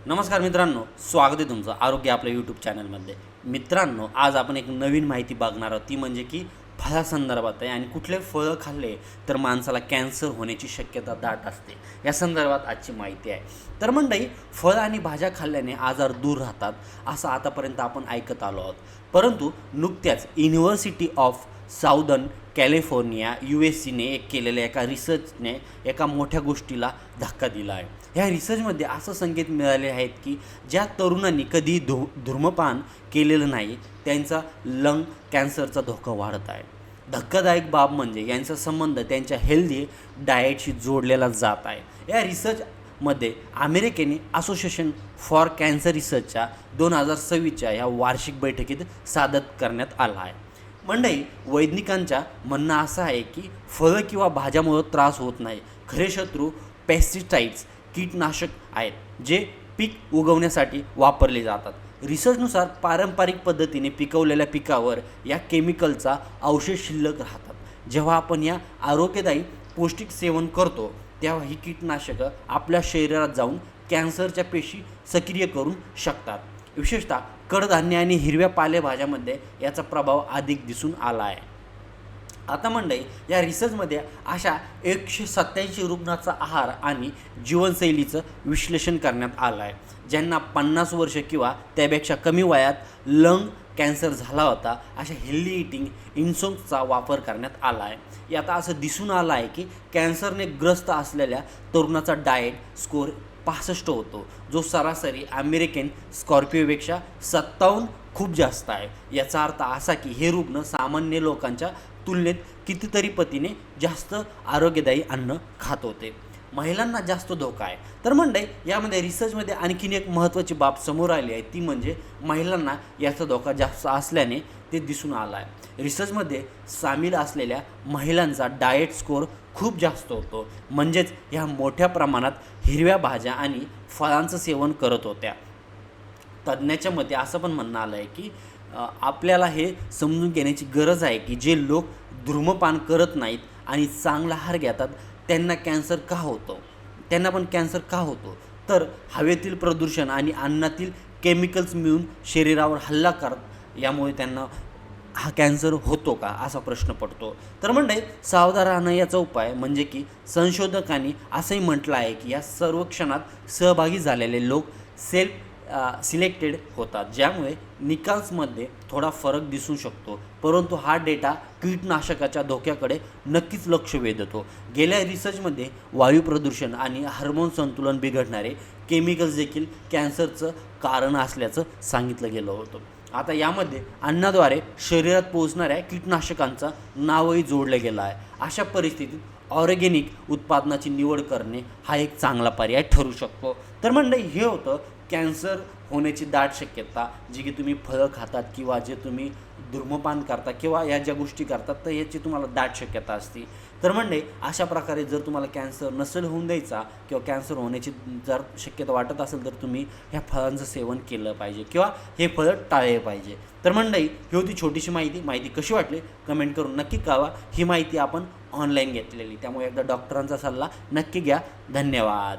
नमस्कार मित्रांनो, स्वागत आहे तुमचं आरोग्य आपल्या यूट्यूब चॅनलमध्ये. मित्रांनो, आज आपण एक नवीन माहिती बघणार आहोत. ती म्हणजे की फळासंदर्भात आहे आणि कुठले फळं खाल्ले तर माणसाला कॅन्सर होण्याची शक्यता दाट असते, या संदर्भात आजची माहिती आहे. तर मंडळी, फळं आणि भाज्या खाल्ल्याने आजार दूर राहतात असं आतापर्यंत आपण ऐकत आलो आहोत. परंतु नुकत्याच युनिव्हर्सिटी ऑफ साऊदर्न कॅलिफोर्निया USCने केलेल्या एका रिसर्चने एका मोठ्या गोष्टीला धक्का दिला आहे. ह्या रिसर्चमध्ये असं संकेत मिळाले आहेत की ज्या तरुणांनी कधी धूम्रपान केलेलं नाही त्यांचा लंग कॅन्सरचा धोका वाढत आहे. धक्कादायक बाब म्हणजे यांचा संबंध त्यांच्या हेल्दी डाएटशी जोडलेला जात आहे. या रिसर्चमध्ये अमेरिकेने असोसिएशन फॉर कॅन्सर रिसर्चच्या 2026च्या या वार्षिक बैठकीत सादर करण्यात आला आहे. मंडळी, वैज्ञानिकांच्या म्हणणं असं आहे की फळं किंवा भाज्यामुळं त्रास होत नाही. खरे शत्रू पेस्टिसाइड्स, कीटनाशक आहेत जे पीक उगवण्यासाठी वापरले जातात. रिसर्चनुसार पारंपरिक पद्धतीने पिकवलेल्या पिकावर या केमिकलचा अवशेष शिल्लक राहतात. जेव्हा आपण या आरोग्यदायी पौष्टिक सेवन करतो तेव्हा ही कीटनाशकं आपल्या शरीरात जाऊन कॅन्सरच्या पेशी सक्रिय करू शकतात. विशेषतः कडधान्य आणि हिरव्या पालेभाज्यामध्ये याचा प्रभाव अधिक दिसून आला आहे. आता मंडळी, या रिसर्चमध्ये अशा 187 रुग्णाचा आहार आणि जीवनशैलीचं विश्लेषण करण्यात आलं आहे ज्यांना 50 वर्ष किंवा त्यापेक्षा कमी वयात लंग कॅन्सर झाला होता. अशा हेल्दी इटिंग इन्सोल्सचा वापर करण्यात आला आहे. यात असं दिसून आलं आहे की कॅन्सरने ग्रस्त असलेल्या तरुणाचा डाएट स्कोअर 65 होतो, जो सरासरी अमेरिकन स्कॉर्पिओपेक्षा 57 खूप जास्त आहे. याचा अर्थ असा की हे रुग्ण सामान्य लोकांच्या तुलनेत कितीतरी पटीने जास्त आरोग्यदायी अन्न खात होते. महिलांना जास्त धोका आहे. तर मंडळी, यामध्ये रिसर्चमध्ये आणखीन एक महत्त्वाची बाब समोर आली आहे, ती म्हणजे महिलांना याचा धोका जास्त असल्याने ते दिसून आला आहे. रिसर्चमध्ये सामील असलेल्या महिलांचा डाएट स्कोअर खूप जास्त होतो, म्हणजेच ह्या मोठ्या प्रमाणात हिरव्या भाज्या आणि फळांचं सेवन करत होत्या. तज्ज्ञाच्या मते असं पण म्हणणं आलं आहे की आपल्याला हे समजून घेण्याची गरज आहे की जे लोक धूम्रपान करत नाहीत आणि चांगला आहार घेतात त्यांना पण कॅन्सर का होतो. तर हवेतील प्रदूषण आणि अन्नातील केमिकल्स मिळून शरीरावर हल्ला करत यामुळे त्यांना हा कॅन्सर होतो का असा प्रश्न पडतो. तर म्हणजे सावधान राहणं याचा उपाय म्हणजे की संशोधकांनी असंही म्हटलं आहे की या सर्वेक्षणात सहभागी झालेले लोक सिलेक्टेड होतात, ज्यामुळे निकाल्समध्ये थोडा फरक दिसू शकतो. परंतु हा डेटा कीटनाशकाच्या धोक्याकडे नक्कीच लक्ष वेधतो. गेल्या रिसर्चमध्ये वायू प्रदूषण आणि हार्मोन संतुलन बिघडणारे केमिकल्स देखील कॅन्सरचं कारण असल्याचं सांगितलं गेलं होतं. आता यामध्ये अन्नाद्वारे शरीरात पोहोचणाऱ्या कीटनाशकांचा नावही जोडलं गेलं आहे. अशा परिस्थितीत ऑर्गॅनिक उत्पादनाची निवड करणे हा एक चांगला पर्याय ठरू शकतो. तर मंडळी, हे होतं कॅन्सर होण्याची दाट शक्यता. जी की तुम्ही फळं खातात किंवा जे तुम्ही धूम्रपान करता किंवा या ज्या गोष्टी करतात तर याची तुम्हाला दाट शक्यता असते. तर म्हणजे अशा प्रकारे जर तुम्हाला कॅन्सर नसेल होऊन द्यायचा किंवा कॅन्सर होण्याची जर शक्यता वाटत असेल तर तुम्ही ह्या फळांचं सेवन केलं पाहिजे किंवा हे फळं टाळले पाहिजे. तर मंडळी, ही होती छोटीशी माहिती कशी वाटली कमेंट करून नक्की कळवा. ही माहिती आपण ऑनलाईन घेतलेली, त्यामुळे एकदा डॉक्टरांचा सल्ला नक्की घ्या. धन्यवाद.